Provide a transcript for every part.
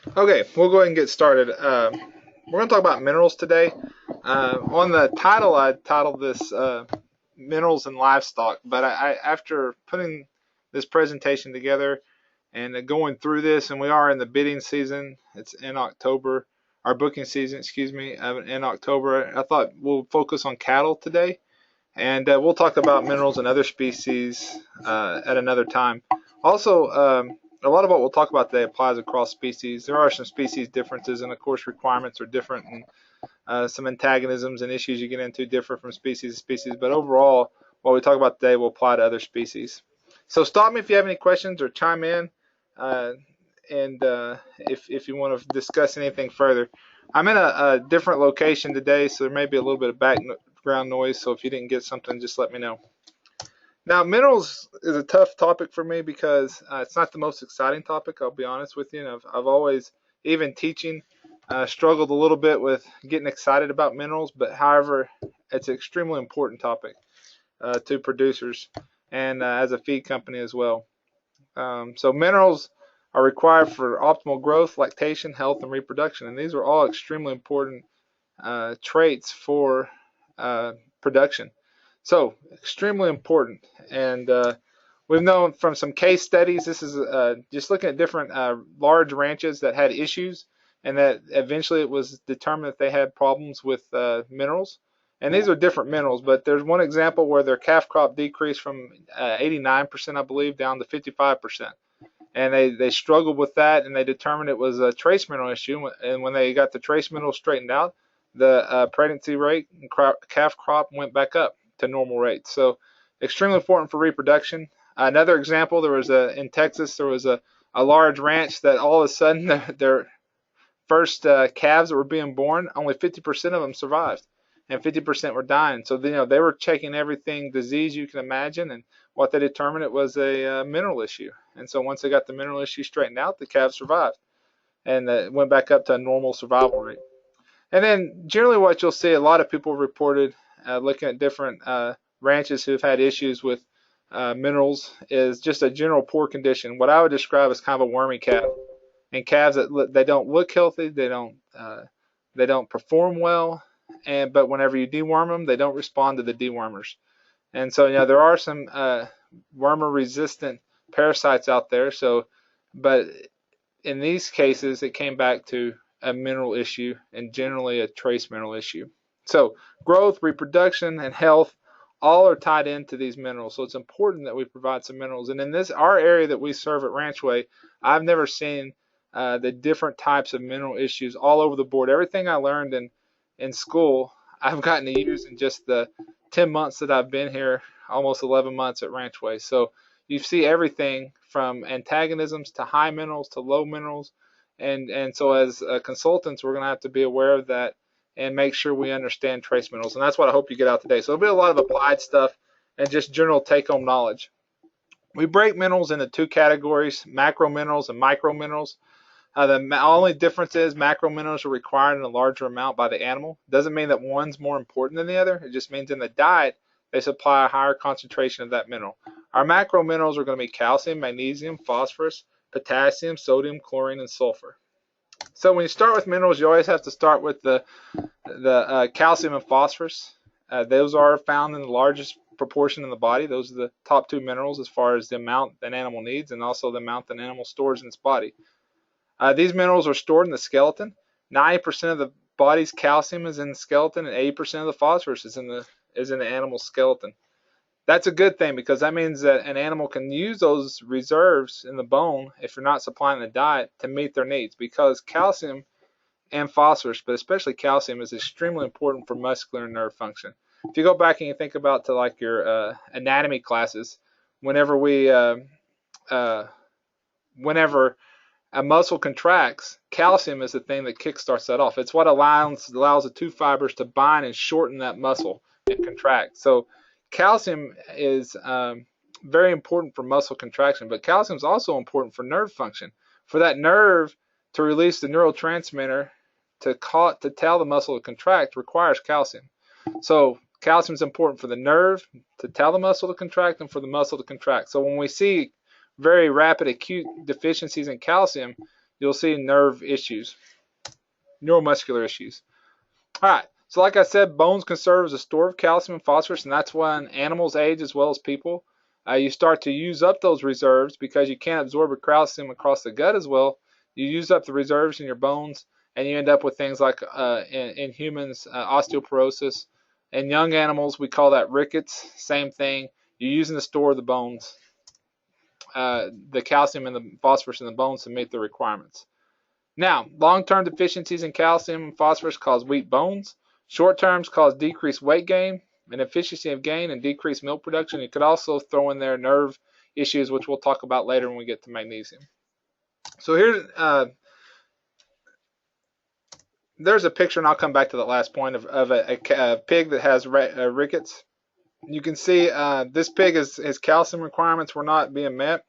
Okay, we'll go ahead and get started. We're going to talk about minerals today. On the title, I titled this Minerals and Livestock, but after putting this presentation together and going through this, and we are in the bidding season, it's in October, our booking season, excuse me, in October, I thought we'll focus on cattle today, and we'll talk about minerals and other species at another time. Also, a lot of what we'll talk about today applies across species. There are some species differences, and of course, requirements are different, and some antagonisms and issues you get into differ from species to species. But overall, what we talk about today will apply to other species. So stop me if you have any questions or chime in, uh, and if you want to discuss anything further. I'm in a different location today, so there may be a little bit of background noise. So if you didn't get something, just let me know. Now, minerals is a tough topic for me because it's not the most exciting topic. I'll be honest with you. And I've always, even teaching, struggled a little bit with getting excited about minerals. But however, it's an extremely important topic to producers and as a feed company as well. So minerals are required for optimal growth, lactation, health, and reproduction, and these are all extremely important traits for production. So extremely important, and we've known from some case studies. This is just looking at different large ranches that had issues, and that eventually it was determined that they had problems with minerals. And these are different minerals, but there's one example where their calf crop decreased from 89%, I believe, down to 55%. And they struggled with that, and they determined it was a trace mineral issue. And when they got the trace mineral straightened out, the pregnancy rate and calf crop went back up to normal rates. So extremely important for reproduction. Another example, in Texas, there was a large ranch that all of a sudden their first calves that were being born, only 50% of them survived, and 50% were dying. So they were checking everything disease you can imagine, and what they determined it was a mineral issue. And so once they got the mineral issue straightened out, the calves survived, and went back up to a normal survival rate. And then generally, what you'll see, a lot of people reported looking at different ranches who've had issues with minerals is just a general poor condition. What I would describe as kind of a wormy calf, and calves that they don't look healthy, they don't perform well, but whenever you deworm them, they don't respond to the dewormers. And so there are some wormer resistant parasites out there. So, but in these cases, it came back to a mineral issue and generally a trace mineral issue. So growth, reproduction, and health all are tied into these minerals. So it's important that we provide some minerals. And in our area that we serve at Ranchway, I've never seen the different types of mineral issues all over the board. Everything I learned in school, I've gotten to use in just the 10 months that I've been here, almost 11 months at Ranchway. So you see everything from antagonisms to high minerals to low minerals. And so as consultants, we're going to have to be aware of that and make sure we understand trace minerals. And that's what I hope you get out today. So there'll be a lot of applied stuff and just general take-home knowledge. We break minerals into two categories, macro minerals and micro minerals. The only difference is macro minerals are required in a larger amount by the animal. Doesn't mean that one's more important than the other. It just means in the diet, they supply a higher concentration of that mineral. Our macro minerals are going to be calcium, magnesium, phosphorus, potassium, sodium, chlorine, and sulfur. So when you start with minerals, you always have to start with the calcium and phosphorus. Those are found in the largest proportion in the body. Those are the top two minerals as far as the amount an animal needs and also the amount an animal stores in its body. These minerals are stored in the skeleton. 90% of the body's calcium is in the skeleton, and 80% of the phosphorus is in the animal's skeleton. That's a good thing because that means that an animal can use those reserves in the bone, if you're not supplying the diet, to meet their needs, because calcium and phosphorus, but especially calcium, is extremely important for muscular and nerve function. If you go back and you think about to like your anatomy classes, whenever whenever a muscle contracts, calcium is the thing that kickstarts that off. It's what allows the two fibers to bind and shorten that muscle and contract. So calcium is very important for muscle contraction, but calcium is also important for nerve function. For that nerve to release the neurotransmitter to tell the muscle to contract requires calcium. So calcium is important for the nerve to tell the muscle to contract and for the muscle to contract. So when we see very rapid acute deficiencies in calcium, you'll see nerve issues, neuromuscular issues. All right. So like I said, bones can serve as a store of calcium and phosphorus, and that's when animals age as well as people. You start to use up those reserves because you can't absorb the calcium across the gut as well. You use up the reserves in your bones, and you end up with things like in humans, osteoporosis. In young animals, we call that rickets. Same thing. You're using to store the bones, the calcium and the phosphorus in the bones to meet the requirements. Now, long-term deficiencies in calcium and phosphorus cause weak bones. Short terms cause decreased weight gain and efficiency of gain and decreased milk production. You could also throw in there nerve issues, which we'll talk about later when we get to magnesium. So here's there's a picture, and I'll come back to that last point of a pig that has rickets. You can see this pig, his calcium requirements were not being met,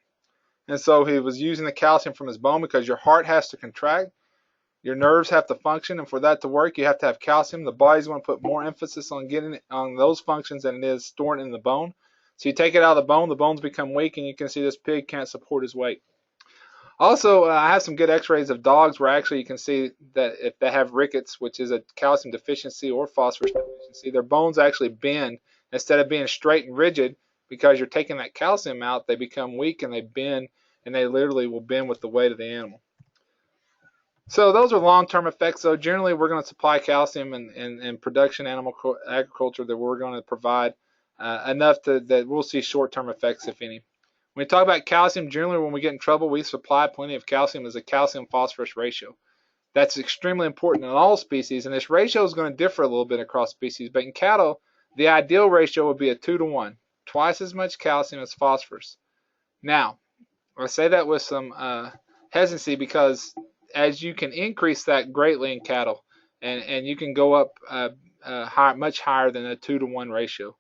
and so he was using the calcium from his bone because your heart has to contract. Your nerves have to function, and for that to work, you have to have calcium. The body's going to put more emphasis on getting on those functions than it is storing in the bone. So you take it out of the bones become weak, and you can see this pig can't support his weight. Also, I have some good x-rays of dogs where actually you can see that if they have rickets, which is a calcium deficiency or phosphorus deficiency, their bones actually bend. Instead of being straight and rigid, because you're taking that calcium out, they become weak and they bend, and they literally will bend with the weight of the animal. So those are long-term effects. So generally, we're going to supply calcium in production animal agriculture that we're going to provide enough that we'll see short-term effects, if any. When we talk about calcium, generally when we get in trouble, we supply plenty of calcium as a calcium-phosphorus ratio. That's extremely important in all species, and this ratio is going to differ a little bit across species. But in cattle, the ideal ratio would be a 2-to-1, twice as much calcium as phosphorus. Now, I say that with some hesitancy because as you can increase that greatly in cattle, and you can go up much higher than a 2-to-1 ratio.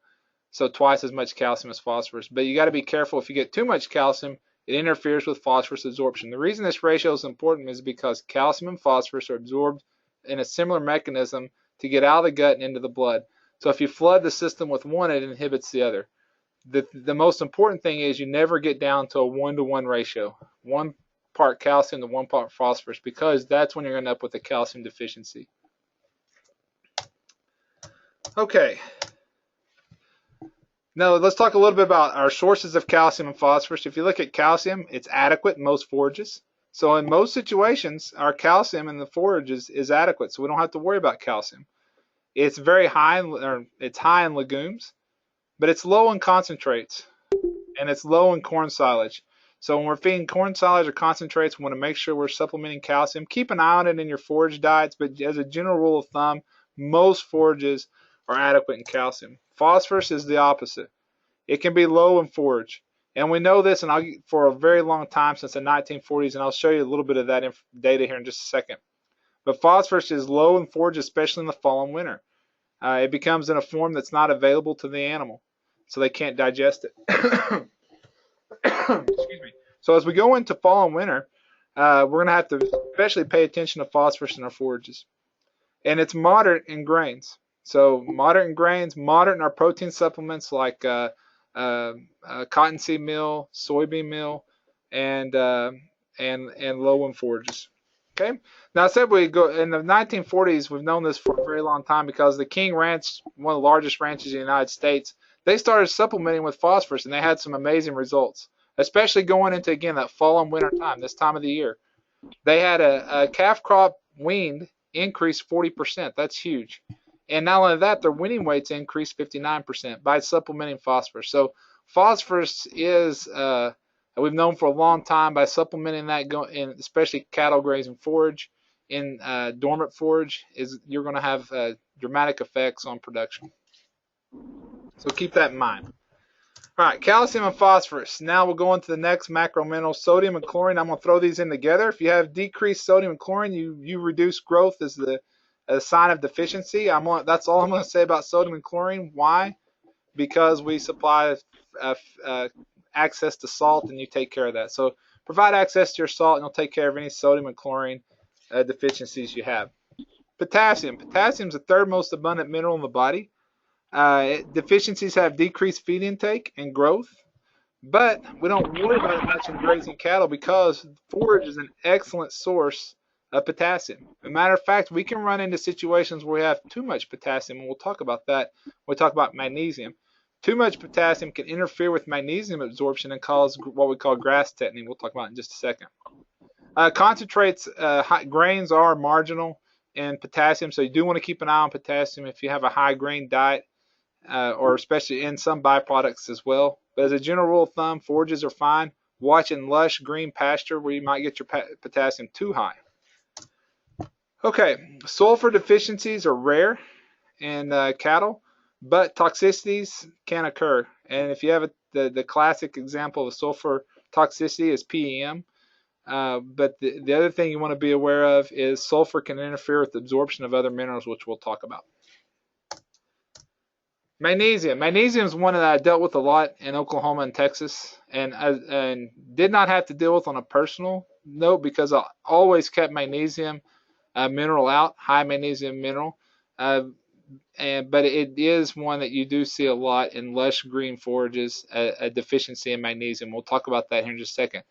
So twice as much calcium as phosphorus. But you got to be careful. If you get too much calcium, it interferes with phosphorus absorption. The reason this ratio is important is because calcium and phosphorus are absorbed in a similar mechanism to get out of the gut and into the blood. So if you flood the system with one, it inhibits the other. The most important thing is you never get down to a 1-to-1 ratio. 1 part calcium to 1 part phosphorus, because that's when you're going to end up with a calcium deficiency. Okay. Now let's talk a little bit about our sources of calcium and phosphorus. If you look at calcium, it's adequate in most forages. So in most situations, our calcium in the forages is adequate, so we don't have to worry about calcium. It's very high, it's high in legumes, but it's low in concentrates, and it's low in corn silage. So when we're feeding corn silage or concentrates, we want to make sure we're supplementing calcium. Keep an eye on it in your forage diets, but as a general rule of thumb, most forages are adequate in calcium. Phosphorus is the opposite. It can be low in forage. And we know this for a very long time, since the 1940s, and I'll show you a little bit of that data here in just a second. But phosphorus is low in forage, especially in the fall and winter. It becomes in a form that's not available to the animal, so they can't digest it. Excuse me. So as we go into fall and winter, we're going to have to especially pay attention to phosphorus in our forages. And it's moderate in grains. So moderate in grains, moderate in our protein supplements like cottonseed meal, soybean meal, and low in forages. Okay. Now I said we go in the 1940s. We've known this for a very long time because the King Ranch, one of the largest ranches in the United States, they started supplementing with phosphorus, and they had some amazing results, especially going into, again, that fall and winter time, this time of the year. They had a calf crop weaned increase 40%. That's huge. And not only that, their weaning weights increased 59% by supplementing phosphorus. So phosphorus is, we've known for a long time, by supplementing that, especially cattle grazing forage, in dormant forage, you're going to have dramatic effects on production. So keep that in mind. All right, calcium and phosphorus. Now we'll go into the next macro minerals, sodium and chlorine. I'm going to throw these in together. If you have decreased sodium and chlorine, you reduce growth as a sign of deficiency. That's all I'm going to say about sodium and chlorine. Why? Because we supply access to salt, and you take care of that. So provide access to your salt, and you'll take care of any sodium and chlorine deficiencies you have. Potassium. Potassium is the third most abundant mineral in the body. Deficiencies have decreased feed intake and growth. But we don't worry about it much in grazing cattle because forage is an excellent source of potassium. As a matter of fact, we can run into situations where we have too much potassium, and we'll talk about that when we talk about magnesium. Too much potassium can interfere with magnesium absorption and cause what we call grass tetany. We'll talk about it in just a second. Concentrates, grains are marginal in potassium, so you do want to keep an eye on potassium if you have a high grain diet, or especially in some byproducts as well. But as a general rule of thumb, forages are fine. Watch in lush green pasture where you might get your potassium too high. Okay, sulfur deficiencies are rare in cattle, but toxicities can occur. And if you have the classic example of sulfur toxicity is PEM. But the other thing you want to be aware of is sulfur can interfere with the absorption of other minerals, which we'll talk about. Magnesium. Magnesium is one that I dealt with a lot in Oklahoma and Texas, and did not have to deal with on a personal note because I always kept magnesium mineral out, high magnesium mineral. But it is one that you do see a lot in lush green forages, a deficiency in magnesium. We'll talk about that here in just a second.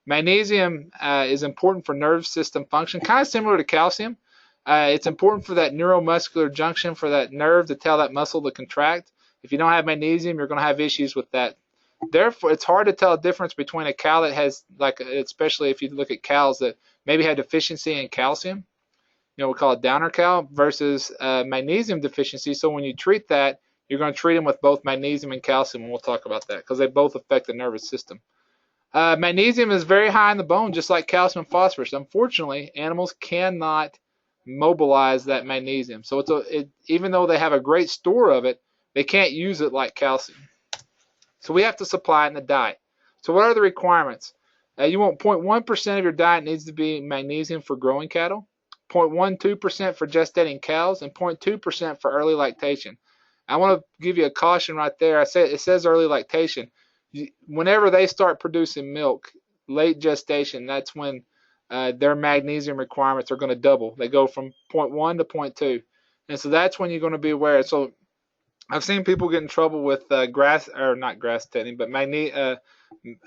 Magnesium is important for nerve system function, kind of similar to calcium. It's important for that neuromuscular junction, for that nerve to tell that muscle to contract. If you don't have magnesium, you're going to have issues with that. Therefore, it's hard to tell a difference between a cow that has, like, especially if you look at cows that maybe have deficiency in calcium, we call it downer cow, versus magnesium deficiency. So when you treat that, you're going to treat them with both magnesium and calcium, and we'll talk about that because they both affect the nervous system. Magnesium is very high in the bone, just like calcium and phosphorus. Unfortunately, animals cannot mobilize that magnesium. So even though they have a great store of it, they can't use it like calcium. So we have to supply it in the diet. So what are the requirements? You want 0.1% of your diet needs to be magnesium for growing cattle, 0.12% for gestating cows, and 0.2% for early lactation. I want to give you a caution right there. It says early lactation. Whenever they start producing milk, late gestation, that's when their magnesium requirements are going to double. They go from 0.1 to 0.2. And so that's when you're going to be aware. So I've seen people get in trouble with not grass tetany, but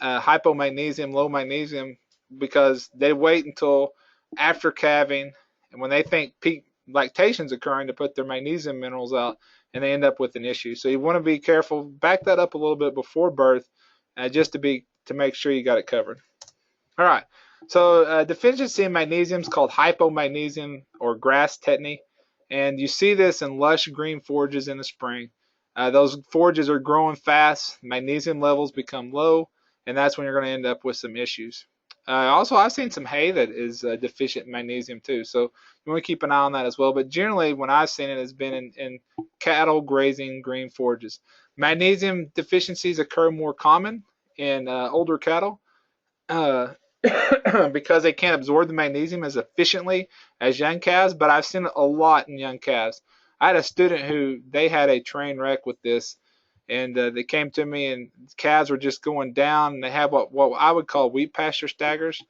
hypomagnesium, low magnesium, because they wait until after calving, and when they think peak lactation is occurring, to put their magnesium minerals out, and they end up with an issue. So you want to be careful. Back that up a little bit before birth, just to make sure you got it covered. All right. So deficiency in magnesium is called hypomagnesemia or grass tetany, and you see this in lush green forages in the spring. Those forages are growing fast, magnesium levels become low, and that's when you're going to end up with some issues. Also, I've seen some hay that is deficient in magnesium too, so you want to keep an eye on that as well. But generally, when I've seen it, has been in cattle grazing green forages. Magnesium deficiencies occur more common in older cattle because they can't absorb the magnesium as efficiently as young calves, but I've seen it a lot in young calves. I had a student who they had a train wreck with this, and they came to me, and calves were just going down, and they have what I would call wheat pasture staggers,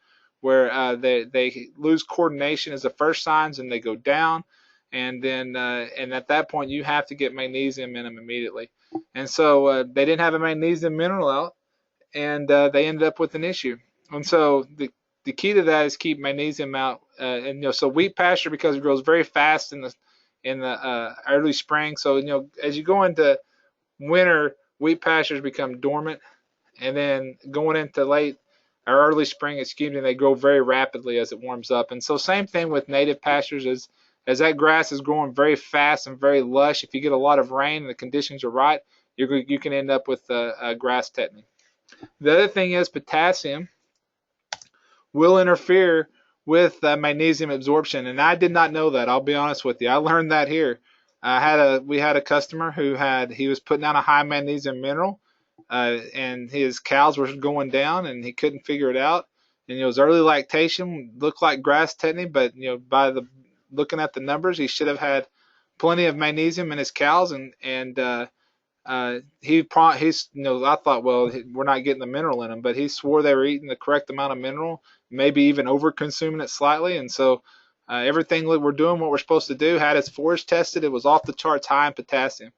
where they lose coordination as the first signs, and they go down, and then and at that point you have to get magnesium in them immediately. And so they didn't have a magnesium mineral out, and they ended up with an issue. And so the key to that is keep magnesium out. So wheat pasture, because it grows very fast in the early spring. So as you go into winter, wheat pastures become dormant, and then going into late or early spring, they grow very rapidly as it warms up. And so same thing with native pastures, as that grass is growing very fast and very lush. If you get a lot of rain and the conditions are right, you can end up with a grass tetany. The other thing is potassium will interfere with magnesium absorption, and I did not know that. I'll be honest with you. I learned that here. We had a customer he was putting out a high magnesium mineral, and his cows were going down, and he couldn't figure it out. And it was early lactation, looked like grass tetany, but by looking at the numbers, he should have had plenty of magnesium in his cows, I thought, well, we're not getting the mineral in them, but he swore they were eating the correct amount of mineral, maybe even over consuming it slightly. And so everything that we're doing, what we're supposed to do, had his forage tested. It was off the charts high in potassium.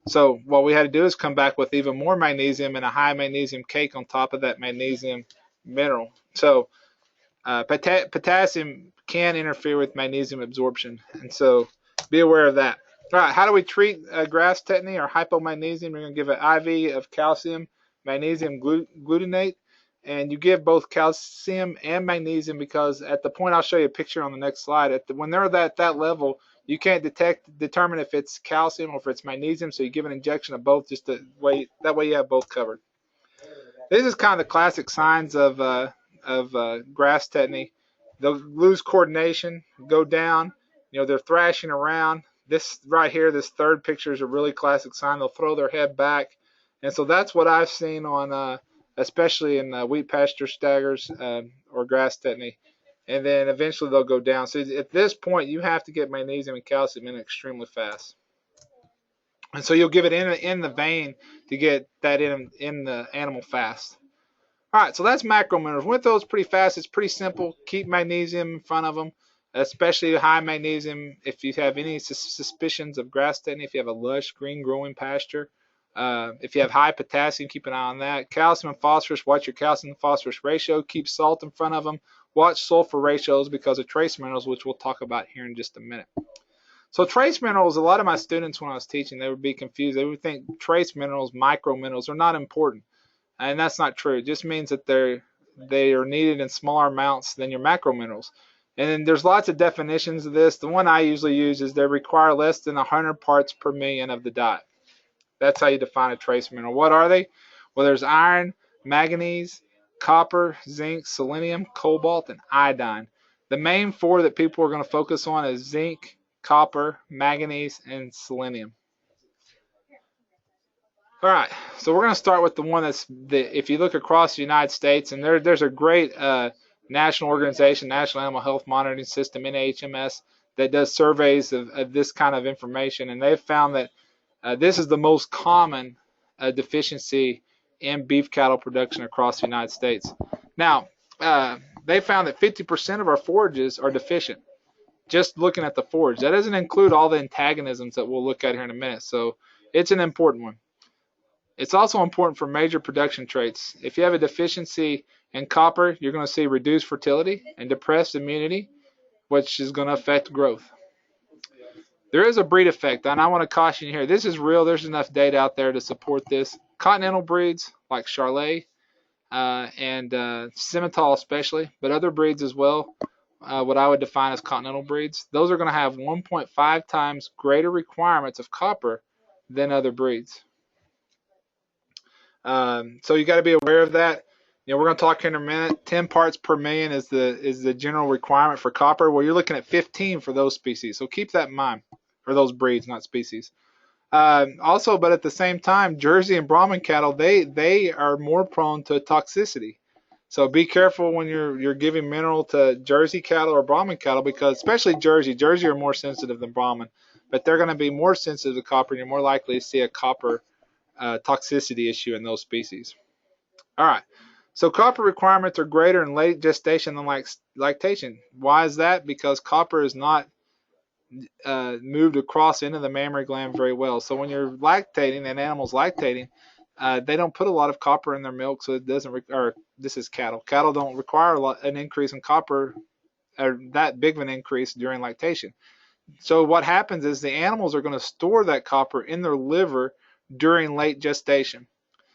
So what we had to do is come back with even more magnesium and a high magnesium cake on top of that magnesium mineral. So potassium can interfere with magnesium absorption, and so be aware of that. All right, how do we treat grass tetany or hypomagnesium? You're going to give an IV of calcium, magnesium glutamate, and you give both calcium and magnesium because at the point I'll show you a picture on the next slide. When they're at that level, you can't determine if it's calcium or if it's magnesium, so you give an injection of both just that way you have both covered. This is kind of the classic signs of grass tetany. They'll lose coordination, go down. They're thrashing around. This right here, this third picture is a really classic sign. They'll throw their head back, and so that's what I've seen on, especially in wheat pasture staggers or grass tetany. And then eventually they'll go down. So at this point, you have to get magnesium and calcium in extremely fast. And so you'll give it in the vein to get that in the animal fast. All right, so that's macro minerals. Went those pretty fast. It's pretty simple. Keep magnesium in front of them, especially high magnesium if you have any suspicions of grass tetany, if you have a lush green growing pasture. If you have high potassium, keep an eye on that. Calcium and phosphorus, watch your calcium and phosphorus ratio. Keep salt in front of them. Watch sulfur ratios because of trace minerals, which we'll talk about here in just a minute. So trace minerals, a lot of my students when I was teaching, they would be confused. They would think trace minerals, micro minerals are not important. And that's not true. It just means that they are needed in smaller amounts than your macro minerals. And then there's lots of definitions of this. The one I usually use is they require less than 100 parts per million of the diet. That's how you define a trace mineral. What are they? Well, there's iron, manganese, copper, zinc, selenium, cobalt, and iodine. The main four that people are going to focus on is zinc, copper, manganese, and selenium. All right, so we're going to start with the one if you look across the United States, and there's a great national organization, National Animal Health Monitoring System, NHMS, that does surveys of this kind of information, and they've found that this is the most common deficiency in beef cattle production across the United States. Now, they found that 50% of our forages are deficient, just looking at the forage. That doesn't include all the antagonisms that we'll look at here in a minute, so it's an important one. It's also important for major production traits. If you have a deficiency in copper, you're going to see reduced fertility and depressed immunity, which is going to affect growth. There is a breed effect, and I want to caution you here. This is real. There's enough data out there to support this. Continental breeds like Charolais and Simmental especially, but other breeds as well, what I would define as continental breeds, those are going to have 1.5 times greater requirements of copper than other breeds. So you got to be aware of that. We're going to talk here in a minute. 10 parts per million is the general requirement for copper. Well, you're looking at 15 for those species. So keep that in mind, or those breeds, not species. Also, but at the same time, Jersey and Brahman cattle, they are more prone to toxicity. So be careful when you're giving mineral to Jersey cattle or Brahman cattle, because especially Jersey are more sensitive than Brahman, but they're going to be more sensitive to copper, and you're more likely to see a copper toxicity issue in those species. All right, so copper requirements are greater in late gestation than lactation. Why is that? Because copper is not moved across into the mammary gland very well. So when you're lactating, and animals lactating, they don't put a lot of copper in their milk, so it doesn't. Or this is cattle. Cattle don't require an increase in copper, or that big of an increase during lactation. So what happens is the animals are going to store that copper in their liver during late gestation.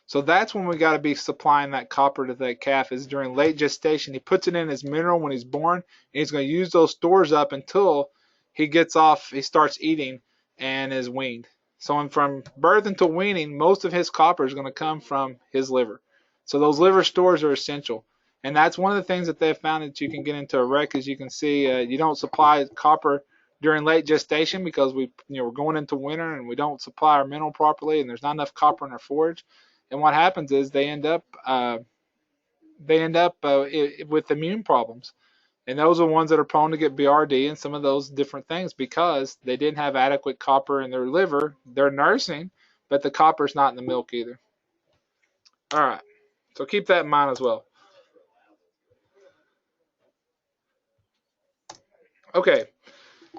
So that's when we got to be supplying that copper to that calf, is during late gestation. He puts it in his mineral when he's born, and he's going to use those stores up until he starts eating and is weaned. So from birth until weaning, most of his copper is going to come from his liver. So those liver stores are essential. And that's one of the things that they've found that you can get into a wreck. As you can see, you don't supply copper during late gestation because we're going into winter and we don't supply our mineral properly, and there's not enough copper in our forage. And what happens is they end up with immune problems, and those are ones that are prone to get BRD and some of those different things because they didn't have adequate copper in their liver. They're nursing, but the copper's not in the milk either. All right, so keep that in mind as well. Okay.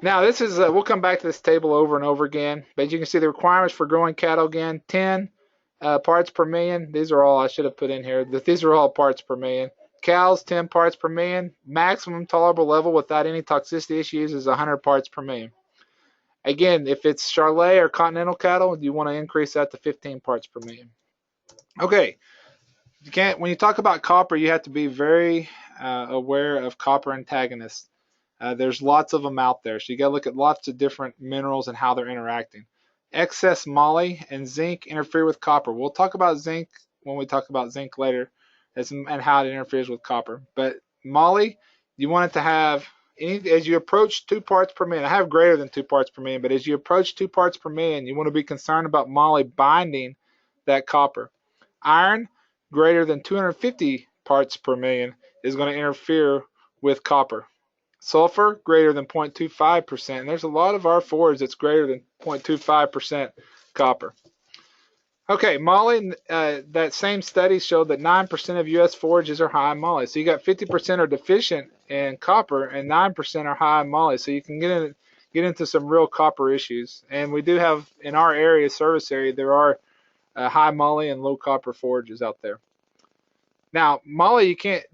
Now this is, we'll come back to this table over and over again, but you can see the requirements for growing cattle again, 10 parts per million. These are all I should have put in here. These are all parts per million. Cows, 10 parts per million. Maximum tolerable level without any toxicity issues is 100 parts per million. Again, if it's Charolais or Continental cattle, you want to increase that to 15 parts per million. Okay, when you talk about copper, you have to be very aware of copper antagonists. There's lots of them out there, so you got to look at lots of different minerals and how they're interacting. Excess moly and zinc interfere with copper. We'll talk about zinc when we talk about zinc later, and how it interferes with copper. But moly, you want it to have, as you approach 2 parts per million. I have greater than 2 parts per million, but as you approach 2 parts per million, you want to be concerned about moly binding that copper. Iron, greater than 250 parts per million, is going to interfere with copper. Sulfur, greater than 0.25%. And there's a lot of our forage that's greater than 0.25% copper. Okay, moly, that same study showed that 9% of U.S. forages are high in moly. So you got 50% are deficient in copper and 9% are high in moly. So you can get into some real copper issues. And we do have, in our area, service area, there are high moly and low copper forages out there. Now, moly, you can't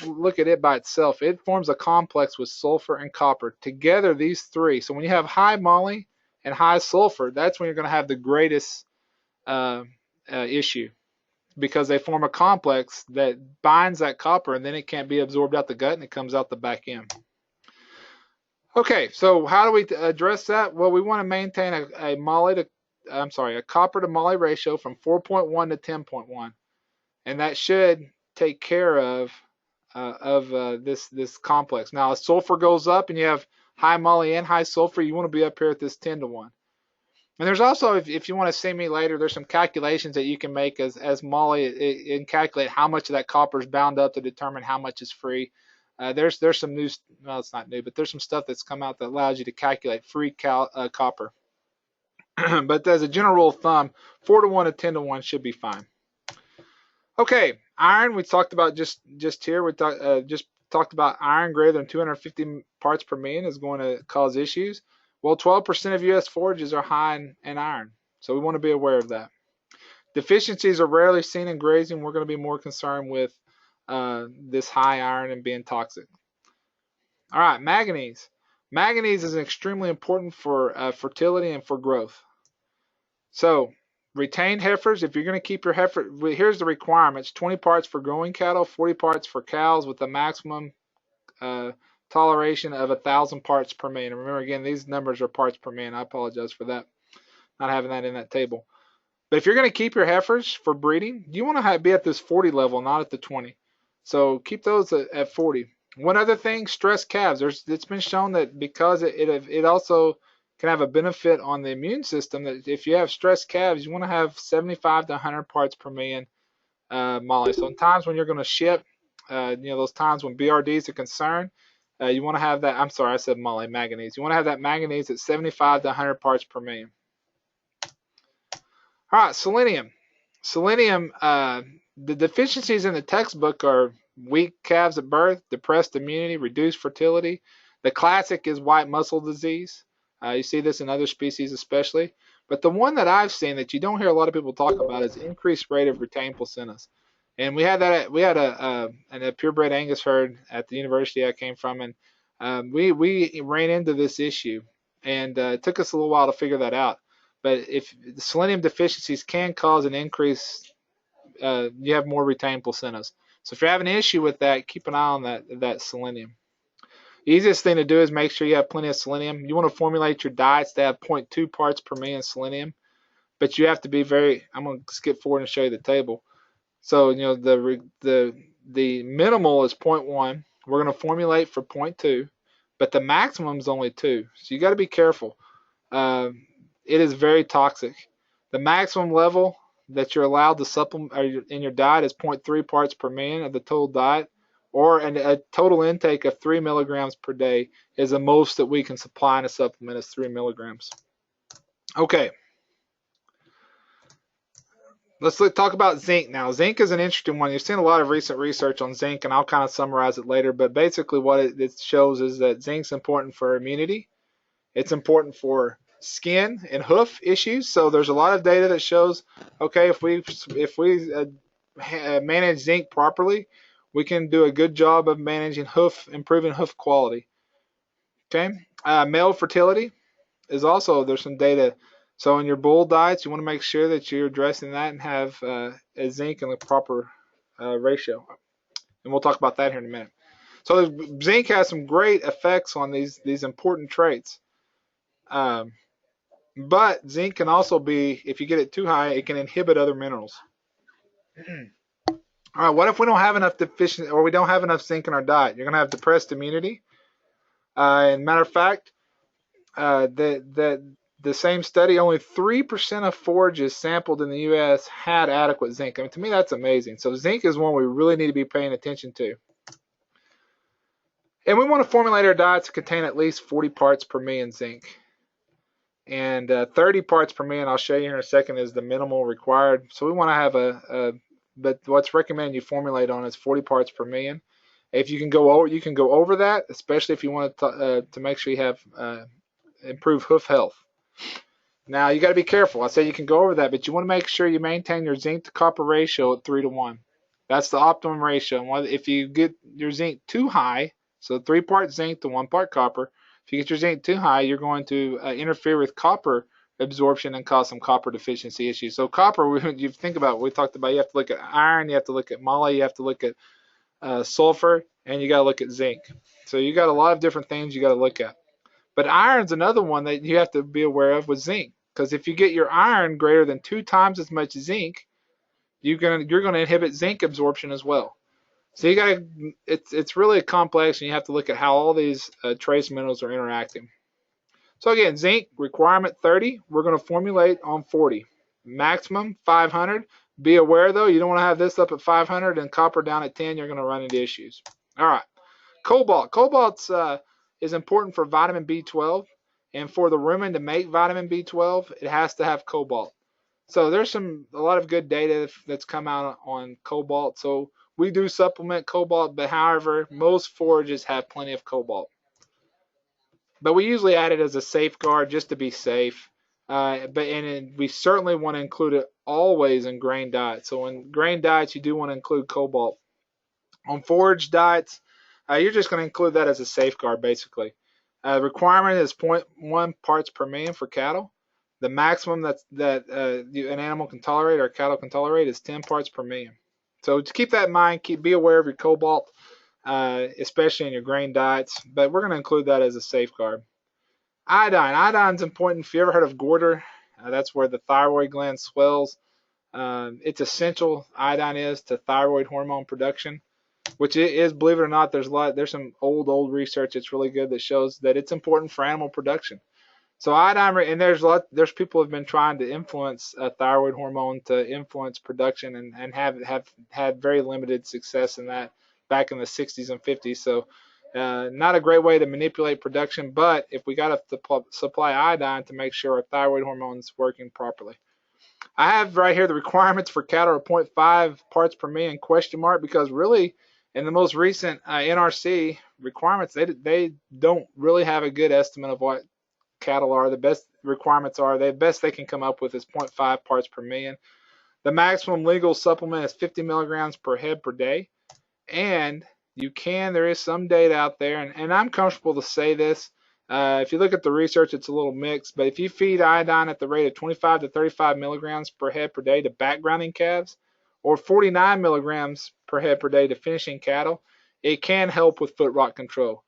look at it by itself. It forms a complex with sulfur and copper. Together, these three. So when you have high moly and high sulfur, that's when you're going to have the greatest issue, because they form a complex that binds that copper, and then it can't be absorbed out the gut, and it comes out the back end. Okay, so how do we address that? Well, we want to maintain a copper to moly ratio from 4.1 to 10.1. And that should take care of this complex. Now, as sulfur goes up and you have high moly and high sulfur, you want to be up here at this 10 to 1. And there's also, if you want to see me later, there's some calculations that you can make as moly and calculate how much of that copper is bound up to determine how much is free. There's some new, well, it's not new, but there's some stuff that's come out that allows you to calculate free copper. But as a general rule of thumb, 4 to 1 to 10 to 1 should be fine. Okay, iron, we talked about just here. We just talked about iron greater than 250 parts per million is going to cause issues. Well, 12% of U.S. forages are high in iron, so we want to be aware of that. Deficiencies are rarely seen in grazing. We're going to be more concerned with this high iron and being toxic. All right, manganese. Manganese is extremely important for fertility and for growth. So, retained heifers, if you're going to keep your heifer, here's the requirements: 20 parts for growing cattle, 40 parts for cows, with a maximum toleration of 1,000 parts per million. And remember, again, these numbers are parts per million. I apologize for that, not having that in that table. But if you're going to keep your heifers for breeding, you want to be at this 40 level, not at the 20. So keep those at 40. One other thing, stressed calves. It's been shown that because it also can have a benefit on the immune system, that if you have stressed calves, you want to have 75 to 100 parts per million moly. So in times when you're going to ship, those times when BRD is a concern, you want to have that. I'm sorry, I said moly, manganese. You want to have that manganese at 75 to 100 parts per million. All right, selenium. Selenium, the deficiencies in the textbook are weak calves at birth, depressed immunity, reduced fertility. The classic is white muscle disease. You see this in other species especially. But the one that I've seen that you don't hear a lot of people talk about is increased rate of retained placentas. And we had a purebred Angus herd at the university I came from, and we ran into this issue, and it took us a little while to figure that out. But if the selenium deficiencies can cause an increase, you have more retained placentas. So if you're having an issue with that, keep an eye on that selenium. The easiest thing to do is make sure you have plenty of selenium. You want to formulate your diets to have 0.2 parts per million selenium, but you have to be very. I'm going to skip forward and show you the table. So the minimal is 0.1. We're going to formulate for 0.2, but the maximum is only 2. So you got to be careful. It is very toxic. The maximum level that you're allowed to supplement in your diet is 0.3 parts per million of the total diet, or a total intake of 3 milligrams per day is the most that we can supply in a supplement is 3 milligrams. Okay. Let's talk about zinc now. Zinc is an interesting one. You've seen a lot of recent research on zinc, and I'll kind of summarize it later. But basically what it shows is that zinc's important for immunity. It's important for skin and hoof issues. So there's a lot of data that shows, okay, if we manage zinc properly, we can do a good job of managing improving hoof quality. Okay, male fertility is also, there's some data. So in your bull diets, you want to make sure that you're addressing that and have a zinc in the proper ratio. And we'll talk about that here in a minute. So zinc has some great effects on these important traits. But zinc can also be, if you get it too high, it can inhibit other minerals. All right, what if we don't have enough deficient, or we don't have enough zinc in our diet? You're going to have depressed immunity. And matter of fact, the same study, only 3% of forages sampled in the U.S. had adequate zinc. I mean, to me, that's amazing. So zinc is one we really need to be paying attention to. And we want to formulate our diets to contain at least 40 parts per million zinc. And 30 parts per million, I'll show you here in a second, is the minimal required. So we want to have but what's recommended you formulate on is 40 parts per million. If you can go over that, especially if you want to make sure you have improved hoof health. Now you got to be careful. I say you can go over that, but you want to make sure you maintain your zinc to copper ratio at 3:1. That's the optimum ratio. And if you get your zinc too high, so 3 parts zinc to 1 part copper, if you get your zinc too high, you're going to interfere with copper absorption and cause some copper deficiency issues. So copper, you think about what we talked about, you have to look at iron, you have to look at moly, you have to look at sulfur, and you got to look at zinc. So you got a lot of different things you got to look at. But iron's another one that you have to be aware of with zinc, because if you get your iron greater than 2 times as much zinc, you're going to inhibit zinc absorption as well. So it's really complex, and you have to look at how all these trace minerals are interacting. So again, zinc requirement 30, we're going to formulate on 40. Maximum 500. Be aware though, you don't want to have this up at 500 and copper down at 10. You're going to run into issues. All right, cobalt. Cobalt's is important for vitamin B12, and for the rumen to make vitamin B12, it has to have cobalt. So there's a lot of good data that's come out on cobalt. So we do supplement cobalt, but however, most forages have plenty of cobalt. But we usually add it as a safeguard just to be safe. We certainly want to include it always in grain diets. So in grain diets, you do want to include cobalt. On forage diets, you're just going to include that as a safeguard, basically. The requirement is 0.1 parts per million for cattle. The maximum that an animal can tolerate or cattle can tolerate is 10 parts per million. So to keep that in mind, be aware of your cobalt, especially in your grain diets. But we're going to include that as a safeguard. Iodine. Iodine's important. If you ever heard of goiter, that's where the thyroid gland swells. It's essential, iodine is, to thyroid hormone production, which it is, believe it or not, there's some old research that's really good that shows that it's important for animal production. So iodine, and there's people have been trying to influence thyroid hormone to influence production and have had very limited success in that back in the 60s and 50s. So not a great way to manipulate production, but if we got to supply iodine to make sure our thyroid hormone's working properly. I have right here the requirements for cattle are 0.5 parts per million question mark, because really in the most recent NRC requirements, they don't really have a good estimate of what cattle are. The best requirements are, the best they can come up with is 0.5 parts per million. The maximum legal supplement is 50 milligrams per head per day. And there is some data out there, and I'm comfortable to say this. If you look at the research, it's a little mixed, but if you feed iodine at the rate of 25 to 35 milligrams per head per day to backgrounding calves, or 49 milligrams per head per day to finishing cattle, it can help with foot rot control.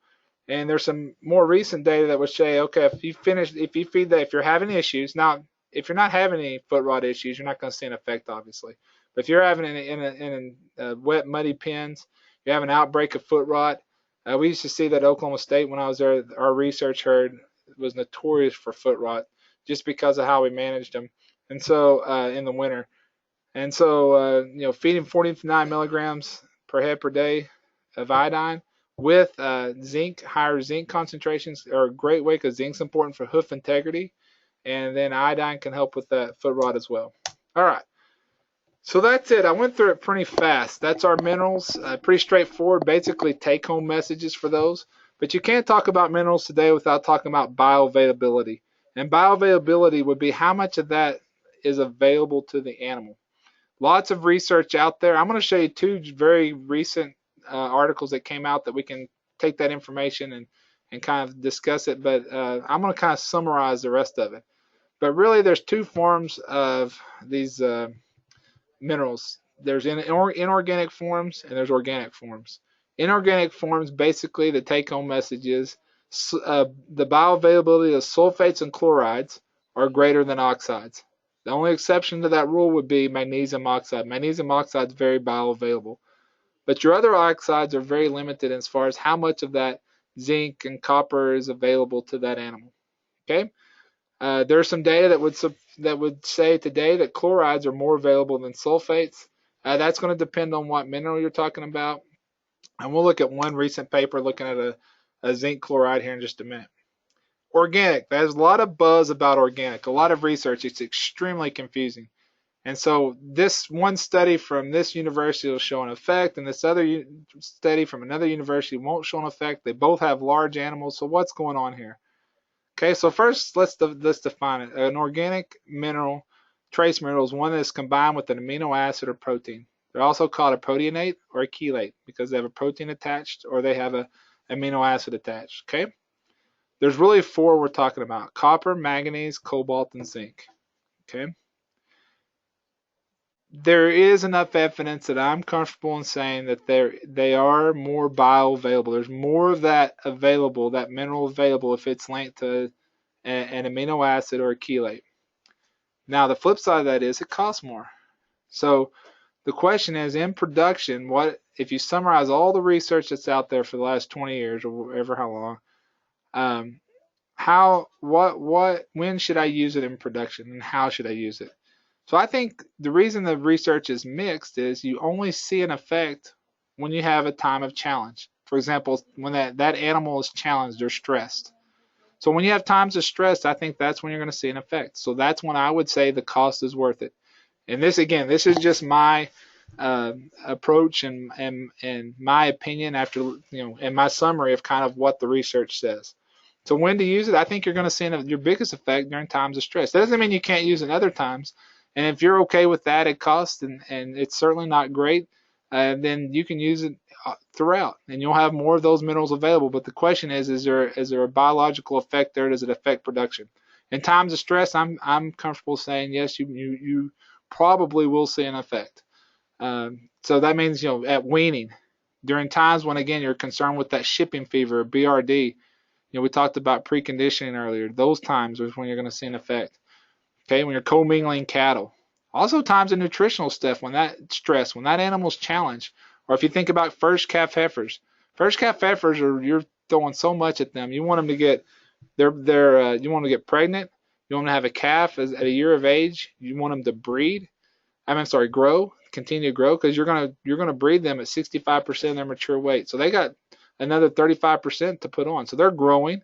And there's some more recent data that would say, okay, if you feed that, if you're having issues, now if you're not having any foot rot issues, you're not going to see an effect, obviously. But if you're having in wet, muddy pens, you have an outbreak of foot rot. We used to see that at Oklahoma State when I was there. Our research was notorious for foot rot just because of how we managed them. And so in the winter, and so feeding 49 milligrams per head per day of iodine with zinc, higher zinc concentrations are a great way, because zinc's important for hoof integrity, and then iodine can help with that foot rot as well. All right. So that's it. I went through it pretty fast. That's our minerals. Pretty straightforward, basically take-home messages for those. But you can't talk about minerals today without talking about bioavailability. And bioavailability would be how much of that is available to the animal. Lots of research out there. I'm going to show you two very recent articles that came out that we can take that information and kind of discuss it. But I'm going to kind of summarize the rest of it. But really, there's two forms of these minerals. There's inorganic forms and there's organic forms. Inorganic forms, basically, the take-home message is the bioavailability of sulfates and chlorides are greater than oxides. The only exception to that rule would be magnesium oxide. Magnesium oxide is very bioavailable. But your other oxides are very limited as far as how much of that zinc and copper is available to that animal. Okay? There's some data that would say today that chlorides are more available than sulfates. That's going to depend on what mineral you're talking about. And we'll look at one recent paper looking at a zinc chloride here in just a minute. Organic. There's a lot of buzz about organic, a lot of research. It's extremely confusing. And so this one study from this university will show an effect, and this other study from another university won't show an effect. They both have large animals. So what's going on here? Okay, so first let's define it. An organic mineral, trace mineral, is one that is combined with an amino acid or protein. They're also called a proteinate or a chelate because they have a protein attached or they have an amino acid attached. Okay, there's really four we're talking about: copper, manganese, cobalt, and zinc. Okay, there is enough evidence that I'm comfortable in saying that they are more bioavailable. There's more of that available, that mineral available, if it's linked to an amino acid or a chelate. Now the flip side of that is it costs more. So the question is, in production, what if you summarize all the research that's out there for the last 20 years or whatever, how long, when should I use it in production and how should I use it? So I think the reason the research is mixed is you only see an effect when you have a time of challenge. For example, when that animal is challenged or stressed. So when you have times of stress, I think that's when you're going to see an effect. So that's when I would say the cost is worth it. And this, again, this is just my approach and my opinion after, and my summary of kind of what the research says. So when to use it, I think you're going to see your biggest effect during times of stress. That doesn't mean you can't use it other times. And if you're okay with that at cost and it's certainly not great, then you can use it throughout and you'll have more of those minerals available. But the question is there a biological effect there? Does it affect production? In times of stress, I'm comfortable saying yes, you probably will see an effect. So that means, at weaning, during times when, again, you're concerned with that shipping fever, BRD, we talked about preconditioning earlier. Those times is when you're going to see an effect. Okay, when you're commingling cattle. Also times of nutritional stuff, when that animal's challenged. Or if you think about first calf heifers. First calf heifers you're throwing so much at them. You want them to get you want them to get pregnant. You want them to have a calf at a year of age. You want them to grow, continue to grow, because you're gonna breed them at 65% of their mature weight. So they got another 35% to put on. So they're growing.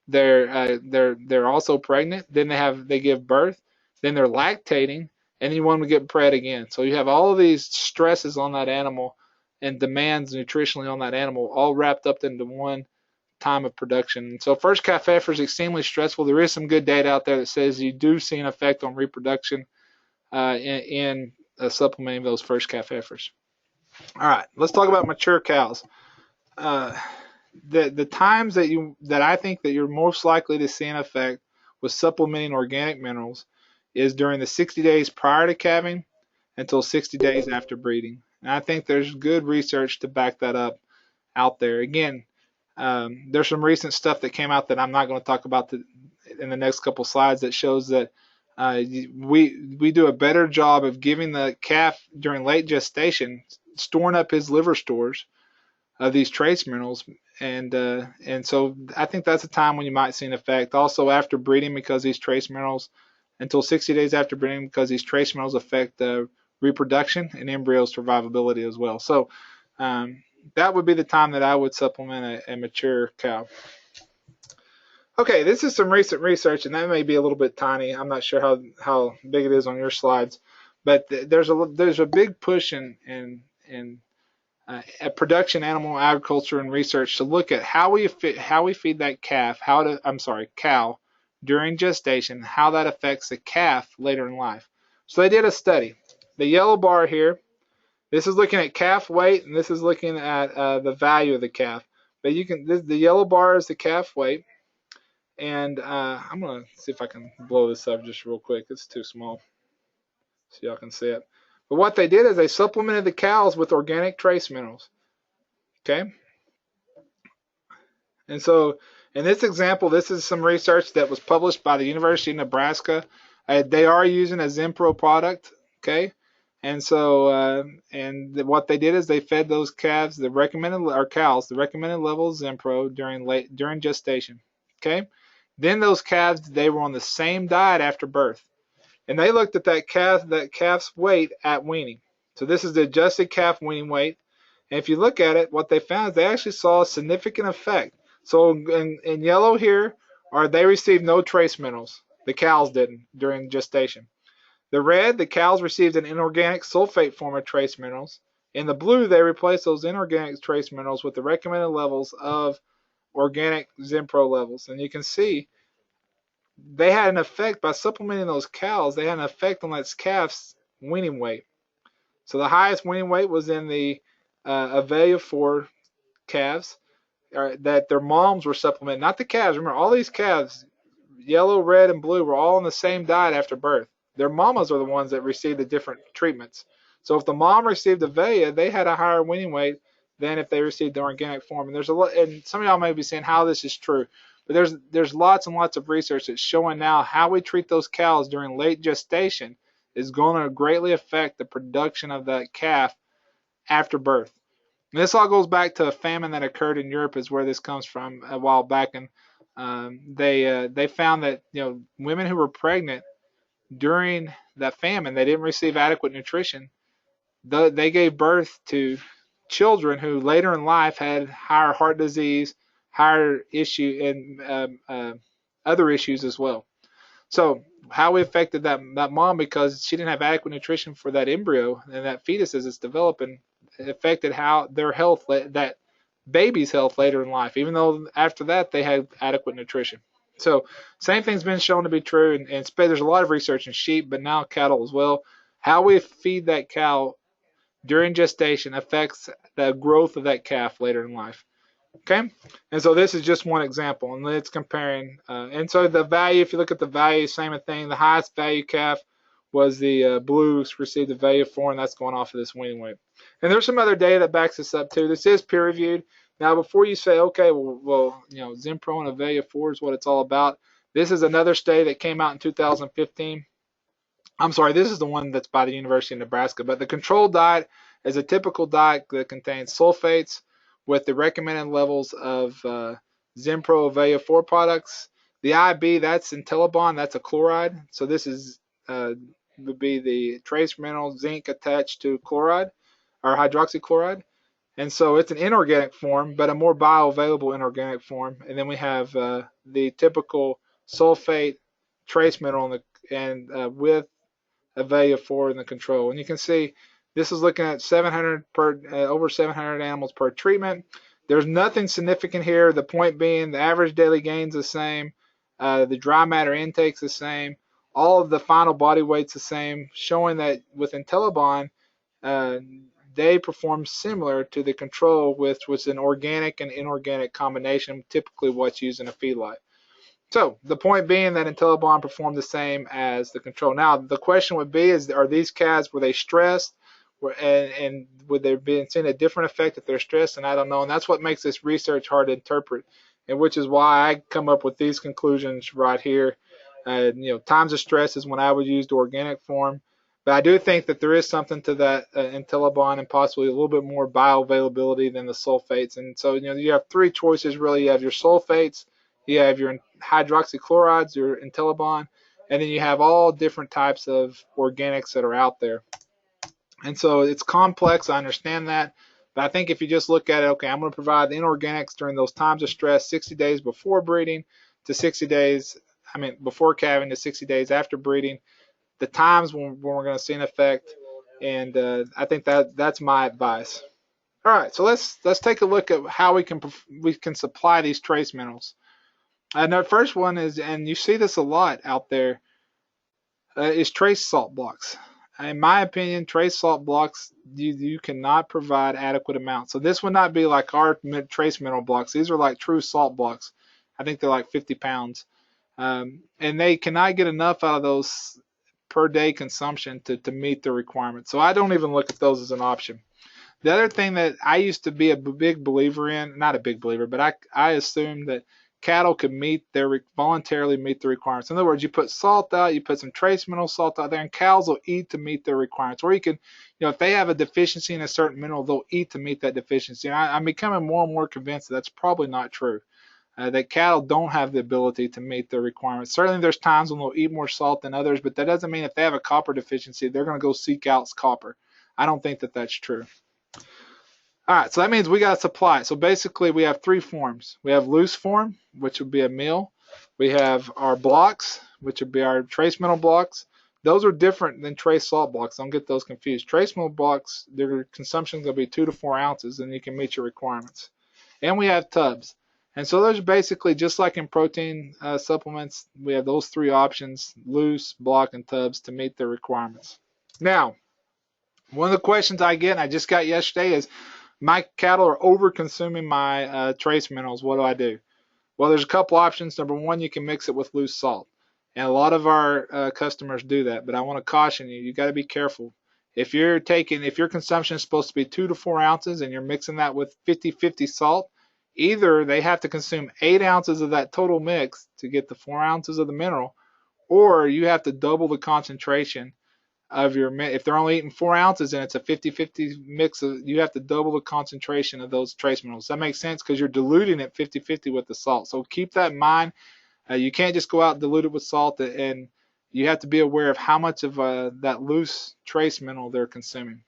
They're also pregnant. Then they give birth. Then they're lactating, and you want them to get bred again. So you have all of these stresses on that animal and demands nutritionally on that animal, all wrapped up into one time of production. So first calf heifer is extremely stressful. There is some good data out there that says you do see an effect on reproduction in supplementing those first calf heifers. All right, let's talk about mature cows. The times that I think that you're most likely to see an effect with supplementing organic minerals is during the 60 days prior to calving until 60 days after breeding. And I think there's good research to back that up out there. Again, there's some recent stuff that came out that I'm not going to talk about in the next couple slides that shows that we do a better job of giving the calf during late gestation, storing up his liver stores of these trace minerals, and so I think that's a time when you might see an effect. Also after breeding, because these trace minerals, until 60 days after breeding, because these trace minerals affect reproduction and embryo survivability as well. So that would be the time that I would supplement a mature cow. Okay, this is some recent research, and that may be a little bit tiny. I'm not sure how big it is on your slides, but there's a big push in at production animal agriculture and research to look at how we feed that cow during gestation, how that affects the calf later in life. So they did a study. The yellow bar here, this is looking at calf weight, and this is looking at the value of the calf. But the yellow bar is the calf weight, and I'm gonna see if I can blow this up just real quick. It's too small, so y'all can see it. But what they did is they supplemented the cows with organic trace minerals. Okay. And so in this example, this is some research that was published by the University of Nebraska. They are using a Zenpro product, okay? And so, what they did is they fed those calves the recommended level of Zenpro during gestation, okay? Then those calves, they were on the same diet after birth, and they looked at that calf's weight at weaning. So this is the adjusted calf weaning weight, and if you look at it, what they found is they actually saw a significant effect. So in yellow here, they received no trace minerals. The cows didn't during gestation. The red, the cows received an inorganic sulfate form of trace minerals. In the blue, they replaced those inorganic trace minerals with the recommended levels of organic Zenpro levels. And you can see they had an effect by supplementing those cows. They had an effect on that calf's weaning weight. So the highest weaning weight was in the Avelia 4 calves. That their moms were supplementing, not the calves. Remember, all these calves, yellow, red, and blue, were all on the same diet after birth. Their mamas are the ones that received the different treatments. So if the mom received Avelia, they had a higher weaning weight than if they received the organic form. And there's a lot, and some of y'all may be saying how this is true, but there's lots and lots of research that's showing now how we treat those cows during late gestation is going to greatly affect the production of that calf after birth. And this all goes back to a famine that occurred in Europe, is where this comes from a while back, and they found that women who were pregnant during that famine, they didn't receive adequate nutrition. They gave birth to children who later in life had higher heart disease, higher issue, and other issues as well. So how we affected that mom, because she didn't have adequate nutrition for that embryo and that fetus as it's developing, it affected how their health, that baby's health later in life, even though after that they had adequate nutrition. So same thing's been shown to be true, and there's a lot of research in sheep, but now cattle as well. How we feed that cow during gestation affects the growth of that calf later in life. Okay, and so this is just one example, and it's comparing. And so the value, if you look at the value, same thing. The highest value calf was the blue, received the value 4, and that's going off of this weaning weight. And there's some other data that backs this up too. This is peer reviewed. Now, before you say, okay, well, Zenpro and Avelia 4 is what it's all about. This is another study that came out in 2015. I'm sorry, this is the one that's by the University of Nebraska. But the controlled diet is a typical diet that contains sulfates with the recommended levels of Zenpro Avelia 4 products. The IB, that's Intellibon, that's a chloride. So this is would be the trace mineral zinc attached to chloride or hydroxychloride. And so it's an inorganic form, but a more bioavailable inorganic form. And then we have the typical sulfate trace mineral with Avelia 4 in the control. And you can see this is looking at over 700 animals per treatment. There's nothing significant here. The point being, the average daily gain's the same. The dry matter intake's the same. All of the final body weight's the same, showing that with Intellibon, they perform similar to the control, which was an organic and inorganic combination, typically what's used in a feedlot. So the point being that Intellibon performed the same as the control. Now the question would be: are these calves, were they stressed, and would there be seeing a different effect if they're stressed? And I don't know. And that's what makes this research hard to interpret, and which is why I come up with these conclusions right here. Times of stress is when I would use the organic form. But I do think that there is something to that Intellibon, and possibly a little bit more bioavailability than the sulfates. And so you have three choices really. You have your sulfates, you have your hydroxychlorides, your Intellibon, and then you have all different types of organics that are out there. And so it's complex, I understand that. But I think if you just look at it, okay, I'm going to provide the inorganics during those times of stress, 60 days before breeding to 60 days, before calving to 60 days after breeding, the times when we're going to see an effect. And I think that's my advice. All right, so let's take a look at how we can supply these trace minerals. And the first one is, and you see this a lot out there, is trace salt blocks. In my opinion, trace salt blocks, you cannot provide adequate amounts. So this would not be like our trace mineral blocks. These are like true salt blocks. I think they're like 50 pounds. And they cannot get enough out of those per day consumption to meet the requirements. So I don't even look at those as an option. The other thing that I used to be a big believer in, not a big believer, but I assumed that cattle could voluntarily meet the requirements. In other words, you put salt out, you put some trace mineral salt out there, and cows will eat to meet their requirements. Or you can, if they have a deficiency in a certain mineral, they'll eat to meet that deficiency. And I'm becoming more and more convinced that that's probably not true. That cattle don't have the ability to meet their requirements. Certainly there's times when they'll eat more salt than others, but that doesn't mean if they have a copper deficiency, they're going to go seek out copper. I don't think that that's true. All right, so that means we got to supply it. So basically we have three forms. We have loose form, which would be a meal. We have our blocks, which would be our trace mineral blocks. Those are different than trace salt blocks. Don't get those confused. Trace mineral blocks, their consumption is going to be 2 to 4 ounces, and you can meet your requirements. And we have tubs. And so those are basically just like in protein supplements. We have those three options, loose, block, and tubs, to meet their requirements. Now, one of the questions I get, and I just got yesterday, is my cattle are over consuming my trace minerals. What do I do? Well, there's a couple options. Number one, you can mix it with loose salt. And a lot of our customers do that, but I want to caution you, you got to be careful. If your consumption is supposed to be 2 to 4 ounces and you're mixing that with 50-50 salt, either they have to consume 8 ounces of that total mix to get the 4 ounces of the mineral, or you have to double the concentration of your, if they're only eating 4 ounces and it's a 50-50 mix, you have to double the concentration of those trace minerals. That makes sense because you're diluting it 50-50 with the salt. So keep that in mind. You can't just go out and dilute it with salt, and you have to be aware of how much of that loose trace mineral they're consuming.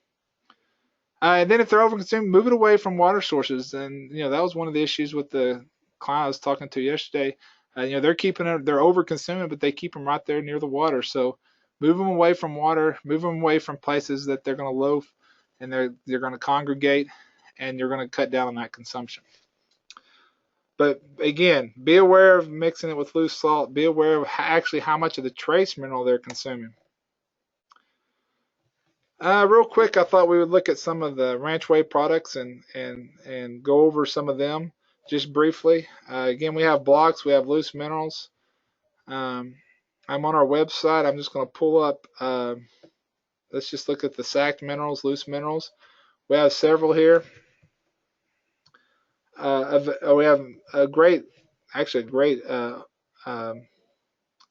And then if they're over-consuming, move it away from water sources. And that was one of the issues with the client I was talking to yesterday. They're over-consuming, but they keep them right there near the water. So move them away from water, move them away from places that they're going to loaf and they're going to congregate, and you're going to cut down on that consumption. But again, be aware of mixing it with loose salt. Be aware of actually how much of the trace mineral they're consuming. Real quick, I thought we would look at some of the Ranch Way products and go over some of them just briefly. Again, we have blocks, we have loose minerals. I'm on our website. I'm just going to pull up, let's just look at the sacked minerals, loose minerals. We have several here. We have a great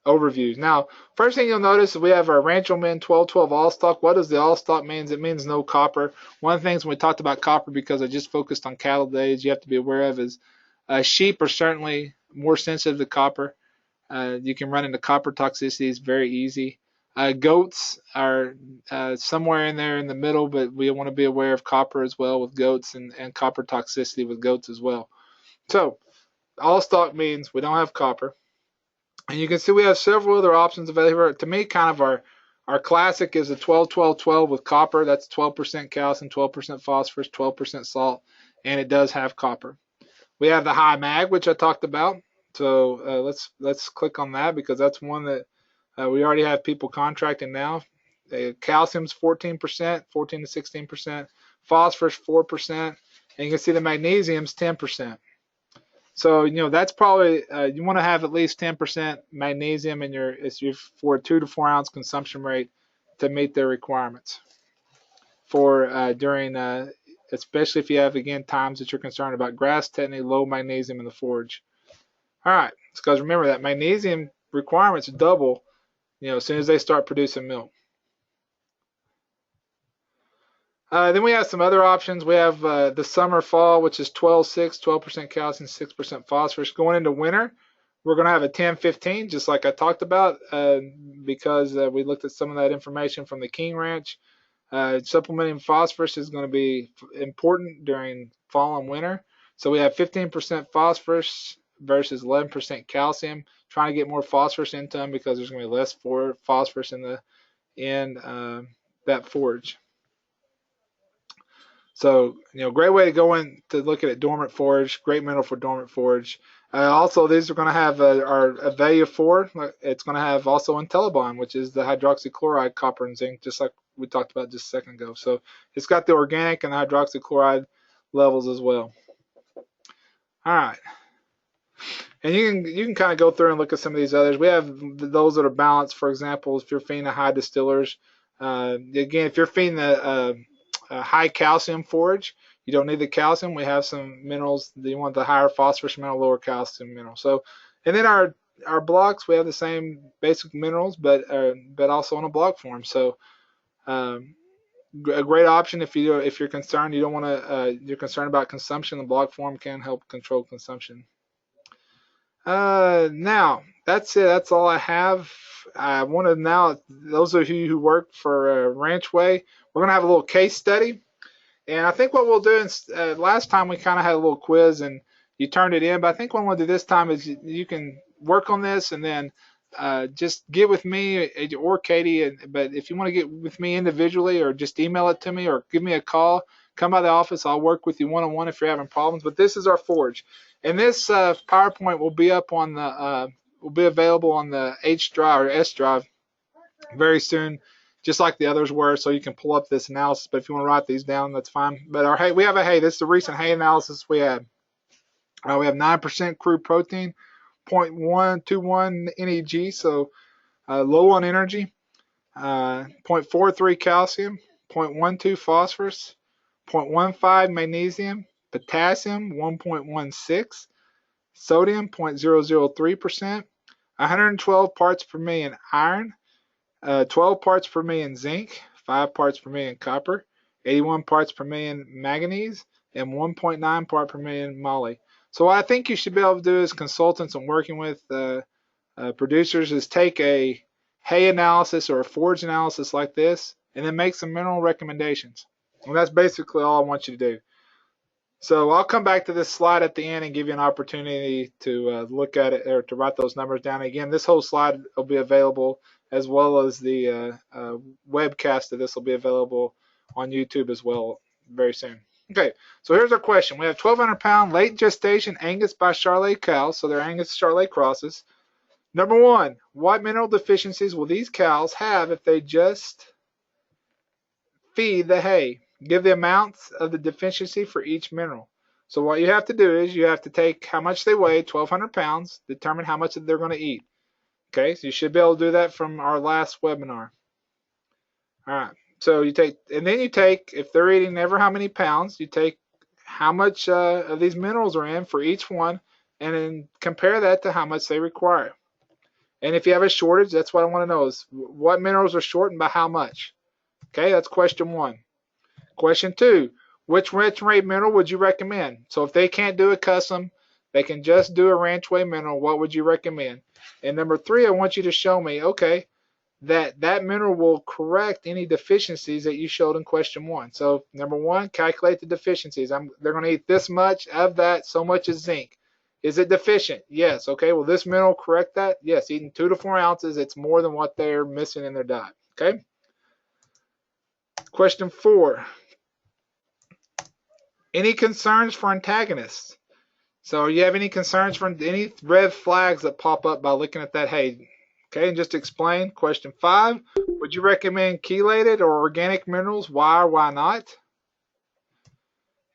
overviews. Now, first thing you'll notice is we have our Rancho Men 1212 All Stock. What does the All Stock mean? It means no copper. One of the things when we talked about copper, because I just focused on cattle days, you have to be aware of is sheep are certainly more sensitive to copper. You can run into copper toxicity. It's very easy. Goats are somewhere in there in the middle, but we want to be aware of copper as well with goats, and copper toxicity with goats as well. So all stock means we don't have copper. And you can see we have several other options available. To me, kind of our classic is a 12-12-12 with copper. That's 12% calcium, 12% phosphorus, 12% salt, and it does have copper. We have the high mag, which I talked about. So let's click on that because that's one that we already have people contracting now. Calcium's 14%, 14 to 16%, phosphorus 4%, and you can see the magnesium's 10%. So that's probably you want to have at least 10% magnesium in your for a 2 to 4 ounce consumption rate to meet their requirements for during especially if you have again times that you're concerned about grass tetany, low magnesium in the forage. All right, because remember that magnesium requirements double as soon as they start producing milk. Then we have some other options. We have the summer fall, which is 12-6, 12% calcium, 6% phosphorus. Going into winter, we're going to have a 10-15, just like I talked about, because we looked at some of that information from the King Ranch. Supplementing phosphorus is going to be important during fall and winter. So we have 15% phosphorus versus 11% calcium. Trying to get more phosphorus into them because there's going to be less phosphorus in that forage. So, great way to go in to look at it. Dormant forage, great mineral for dormant forage. Also, these are going to have our Avelia 4. It's going to have also Intellibon, which is the hydroxychloride, copper, and zinc, just like we talked about just a second ago. So it's got the organic and the hydroxychloride levels as well. All right. And you can kind of go through and look at some of these others. We have those that are balanced. For example, if you're feeding the high distillers, again, if you're feeding the high calcium forage, you don't need the calcium. We have some minerals. You want the higher phosphorus mineral, lower calcium mineral. So, and then our blocks, we have the same basic minerals, but also in a block form. So, a great option if you're concerned, you don't want to you're concerned about consumption. The block form can help control consumption. Now that's it. That's all I have. I want to now, those of you who work for Ranchway, we're gonna have a little case study. And I think what we'll do is, last time we kind of had a little quiz and you turned it in, but I think what we'll do this time is you can work on this and then just get with me or Katie. But if you want to get with me individually or just email it to me or give me a call, come by the office. I'll work with you one-on-one if you're having problems. But this is our forge. And this PowerPoint will be up on the will be available on the H drive or S drive very soon, just like the others were, so you can pull up this analysis. But if you want to write these down, that's fine. But our hay, we have a hay. This is the recent hay analysis we had. We have 9% crude protein, 0.121 NEG, so low on energy, 0.43 calcium, 0.12 phosphorus, 0.15 magnesium, potassium 1.16, sodium 0.003%, 112 parts per million iron, 12 parts per million zinc, 5 parts per million copper, 81 parts per million manganese, and 1.9 part per million moly. So what I think you should be able to do as consultants and working with producers is take a hay analysis or a forage analysis like this and then make some mineral recommendations. And that's basically all I want you to do. So I'll come back to this slide at the end and give you an opportunity to look at it or to write those numbers down. Again, this whole slide will be available as well as the webcast of this will be available on YouTube as well very soon. Okay, so here's our question. We have 1,200-pound late gestation Angus by Charolais cows, so they're Angus Charolais crosses. Number one, what mineral deficiencies will these cows have if they just feed the hay? Give the amounts of the deficiency for each mineral. So what you have to do is you have to take how much they weigh, 1,200 pounds, determine how much they're going to eat. Okay, so you should be able to do that from our last webinar. All right, so you take, and then you take, if they're eating ever how many pounds, you take how much of these minerals are in for each one, and then compare that to how much they require. And if you have a shortage, that's what I want to know is what minerals are short and by how much. Okay, that's question one. Question two, which Ranchway mineral would you recommend? So if they can't do a custom, they can just do a Ranchway mineral, what would you recommend? And number three, I want you to show me, okay, that mineral will correct any deficiencies that you showed in question one. So number one, calculate the deficiencies. They're going to eat this much of that, so much is zinc. Is it deficient? Yes. Okay, will this mineral correct that? Yes, eating 2 to 4 ounces, it's more than what they're missing in their diet. Okay. Question four, any concerns for antagonists? So you have any concerns for any red flags that pop up by looking at that hay? Okay, and just explain. Question five, would you recommend chelated or organic minerals? Why or why not?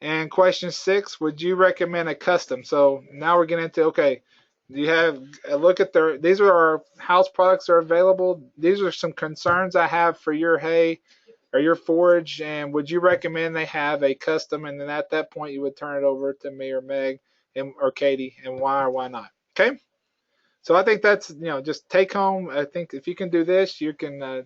And question six, would you recommend a custom? So now we're getting into, okay, you have a look at these are our house products that are available. These are some concerns I have for your hay or your forage, and would you recommend they have a custom? And then at that point, you would turn it over to me or Meg or Katie, and why or why not? Okay. So I think that's, just take home. I think if you can do this, you can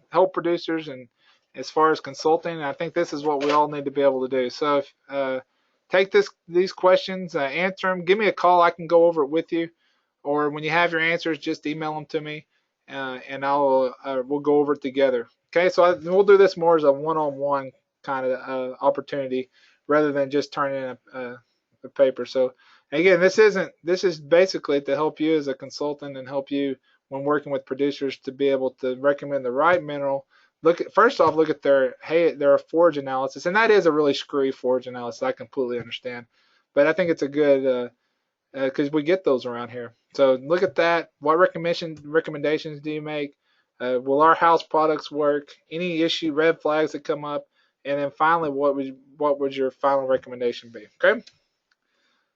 help producers, and as far as consulting, I think this is what we all need to be able to do. So if, take these questions, answer them, give me a call. I can go over it with you, or when you have your answers, just email them to me, and we'll go over it together. Okay, so we'll do this more as a one-on-one kind of opportunity rather than just turning in a paper. So again, this is basically to help you as a consultant and help you when working with producers to be able to recommend the right mineral first off, look at their forage analysis, and that is a really screwy forage analysis. I completely understand, but I think it's a good because we get those around here. So look at that. What recommendations do you make? Will our house products work? Any red flags that come up? And then finally, what would your final recommendation be? Okay.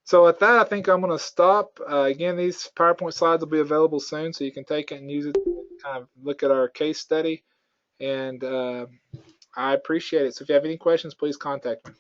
So with that, I think I'm going to stop. Again, these PowerPoint slides will be available soon, so you can take it and use it to kind of look at our case study. And I appreciate it. So if you have any questions, please contact me.